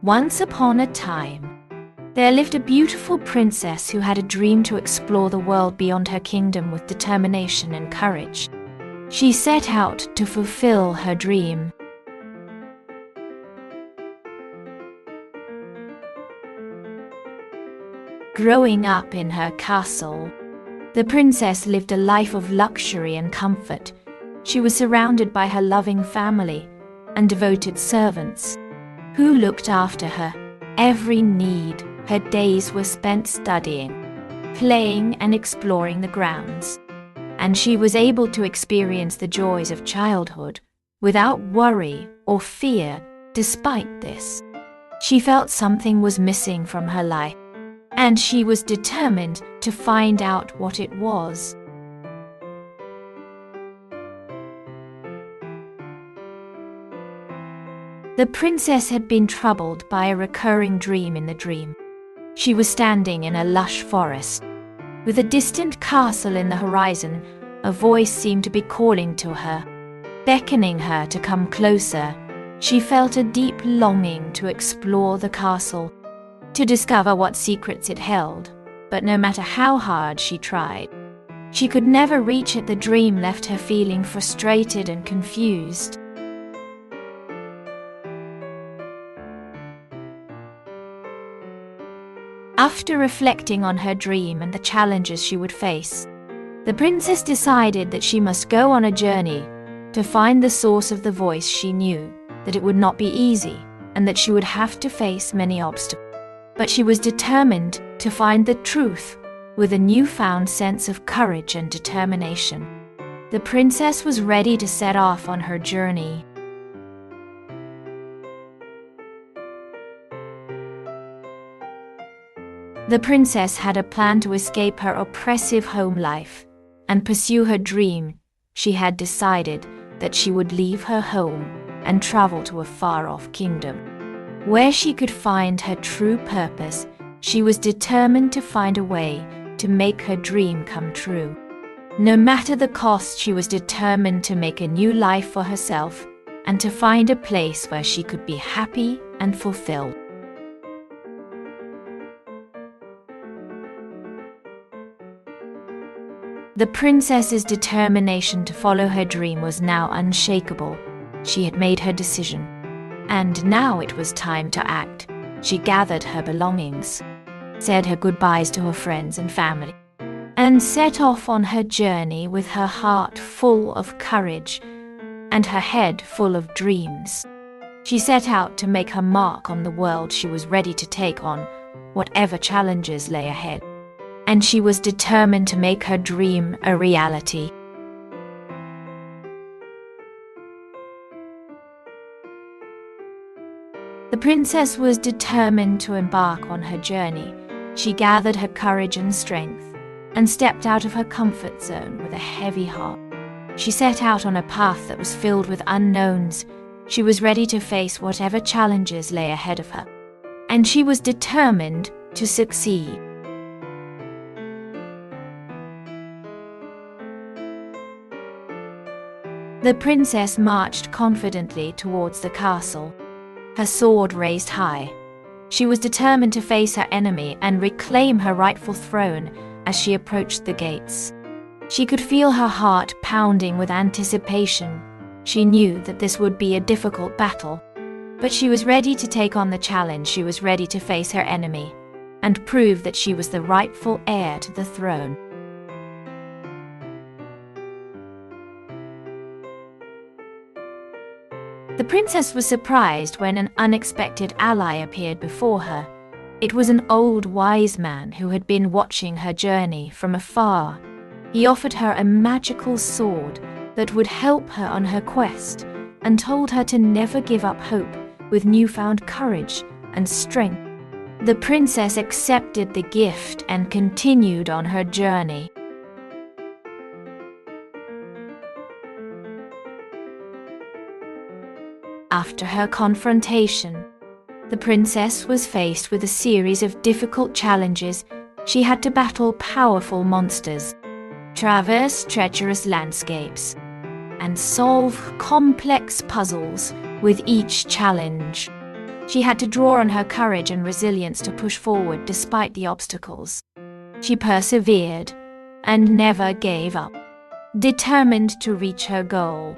Once upon a time, there lived a beautiful princess who had a dream to explore the world beyond her kingdom with determination and courage. She set out to fulfill her dream. Growing up in her castle, the princess lived a life of luxury and comfort. She was surrounded by her loving family and devoted servants who looked after her every need. Her days were spent studying, playing, and exploring the grounds, and she was able to experience the joys of childhood without worry or fear. Despite this, she felt something was missing from her life, and she was determined to find out what it was. The princess had been troubled by a recurring dream in the dream. She was standing in a lush forest. With a distant castle in the horizon, a voice seemed to be calling to her, beckoning her to come closer. She felt a deep longing to explore the castle, to discover what secrets it held, but no matter how hard she tried, she could never reach it. The dream left her feeling frustrated and confused. After reflecting on her dream and the challenges she would face, the princess decided that she must go on a journey to find the source of the voice. She knew that it would not be easy and that she would have to face many obstacles, but she was determined to find the truth with a newfound sense of courage and determination. The princess was ready to set off on her journey. The princess had a plan to escape her oppressive home life and pursue her dream. She had decided that she would leave her home and travel to a far-off kingdom, where she could find her true purpose. She was determined to find a way to make her dream come true. No matter the cost, she was determined to make a new life for herself and to find a place where she could be happy and fulfilled. The princess's determination to follow her dream was now unshakable. She had made her decision, and now it was time to act. She gathered her belongings, said her goodbyes to her friends and family, and set off on her journey with her heart full of courage and her head full of dreams. She set out to make her mark on the world. She was ready to take on whatever challenges lay ahead, and she was determined to make her dream a reality. The princess was determined to embark on her journey. She gathered her courage and strength and stepped out of her comfort zone with a heavy heart. She set out on a path that was filled with unknowns. She was ready to face whatever challenges lay ahead of her, and she was determined to succeed. The princess marched confidently towards the castle, her sword raised high. She was determined to face her enemy and reclaim her rightful throne. As she approached the gates, she could feel her heart pounding with anticipation. She knew that this would be a difficult battle, but she was ready to take on the challenge. She was ready to face her enemy and prove that she was the rightful heir to the throne. The princess was surprised when an unexpected ally appeared before her. It was an old wise man who had been watching her journey from afar. He offered her a magical sword that would help her on her quest and told her to never give up hope. With newfound courage and strength, the princess accepted the gift and continued on her journey. After her confrontation, the princess was faced with a series of difficult challenges. She had to battle powerful monsters, traverse treacherous landscapes, and solve complex puzzles. With each challenge, She had to draw on her courage and resilience to push forward despite the obstacles. She persevered and never gave up, determined to reach her goal.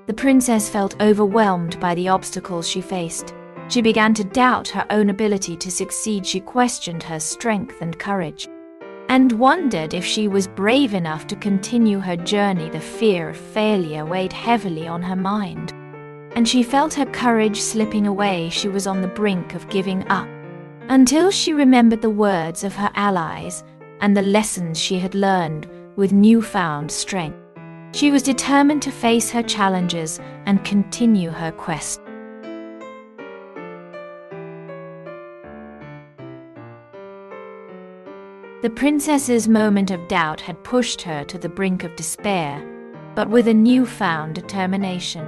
The princess felt overwhelmed by the obstacles she faced. She began to doubt her own ability to succeed. She questioned her strength and courage, and wondered if she was brave enough to continue her journey. The fear of failure weighed heavily on her mind, and she felt her courage slipping away. She was on the brink of giving up, until she remembered the words of her allies and the lessons she had learned with newfound strength. She was determined to face her challenges and continue her quest. The princess's moment of doubt had pushed her to the brink of despair, but with a newfound determination.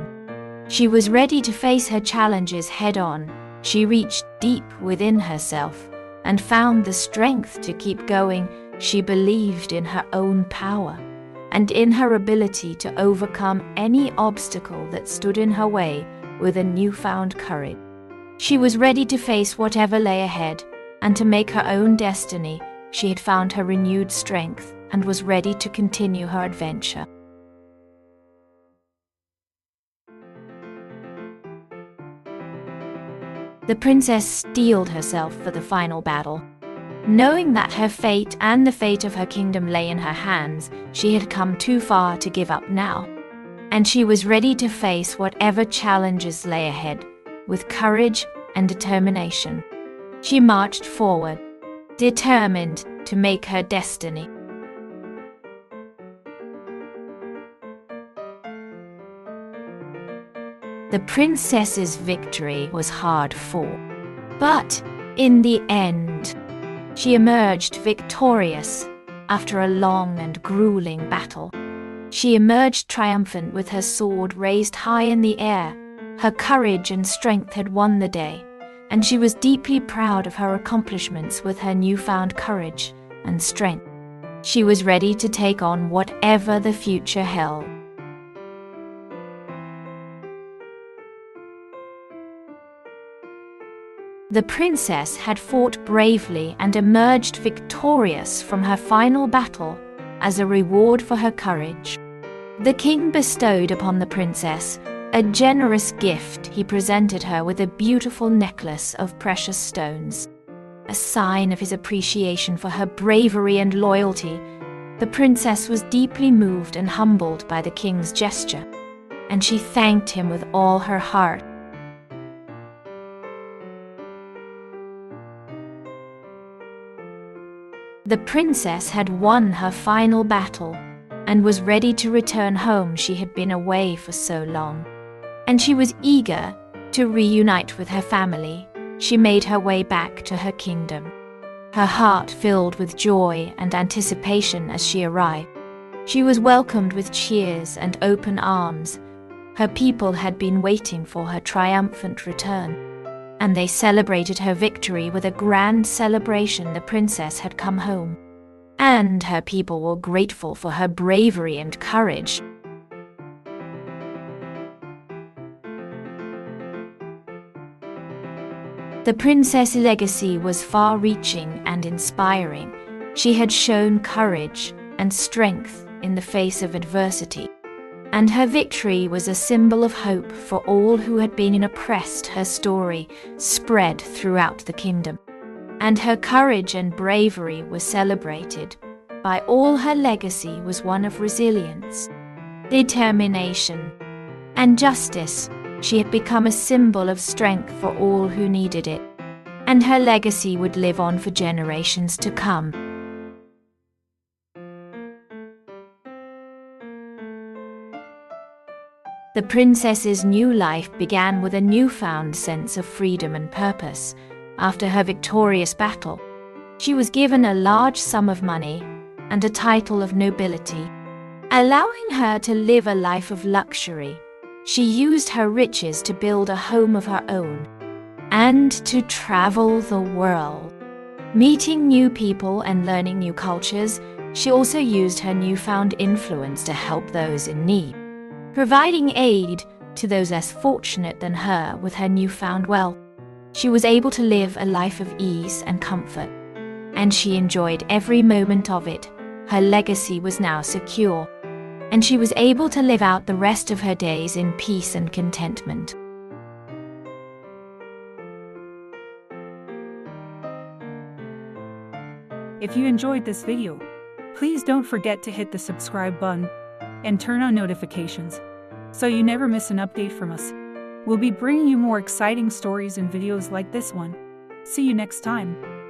She was ready to face her challenges head-on. She reached deep within herself and found the strength to keep going. She believed in her own power and in her ability to overcome any obstacle that stood in her way with a newfound courage. She was ready to face whatever lay ahead and to make her own destiny. She had found her renewed strength and was ready to continue her adventure. The princess steeled herself for the final battle. Knowing that her fate and the fate of her kingdom lay in her hands, she had come too far to give up now, and she was ready to face whatever challenges lay ahead with courage and determination. She marched forward, determined to make her destiny. The princess's victory was hard-fought, but in the end, she emerged victorious after a long and grueling battle. She emerged triumphant with her sword raised high in the air. Her courage and strength had won the day, and she was deeply proud of her accomplishments. With her newfound courage and strength, she was ready to take on whatever the future held. The princess had fought bravely and emerged victorious from her final battle as a reward for her courage. The king bestowed upon the princess a generous gift. He presented her with a beautiful necklace of precious stones, a sign of his appreciation for her bravery and loyalty. The princess was deeply moved and humbled by the king's gesture, and she thanked him with all her heart. The princess had won her final battle and was ready to return home. She had been away for so long, and she was eager to reunite with her family. She made her way back to her kingdom, her heart filled with joy and anticipation as she arrived. She was welcomed with cheers and open arms. Her people had been waiting for her triumphant return, and they celebrated her victory with a grand celebration. The princess had come home, and her people were grateful for her bravery and courage. The princess's legacy was far-reaching and inspiring. She had shown courage and strength in the face of adversity, and her victory was a symbol of hope for all who had been oppressed. Her story spread throughout the kingdom, and her courage and bravery were celebrated by all. Her legacy was one of resilience, determination, and justice. She had become a symbol of strength for all who needed it, and her legacy would live on for generations to come. The princess's new life began with a newfound sense of freedom and purpose. After her victorious battle, she was given a large sum of money and a title of nobility, allowing her to live a life of luxury. She used her riches to build a home of her own and to travel the world, meeting new people and learning new cultures. She also used her newfound influence to help those in need, providing aid to those less fortunate than her with her newfound wealth. She was able to live a life of ease and comfort, and she enjoyed every moment of it. Her legacy was now secure, and she was able to live out the rest of her days in peace and contentment. If you enjoyed this video, please don't forget to hit the subscribe button and turn on notifications so you never miss an update from us. We'll be bringing you more exciting stories and videos like this one. See you next time.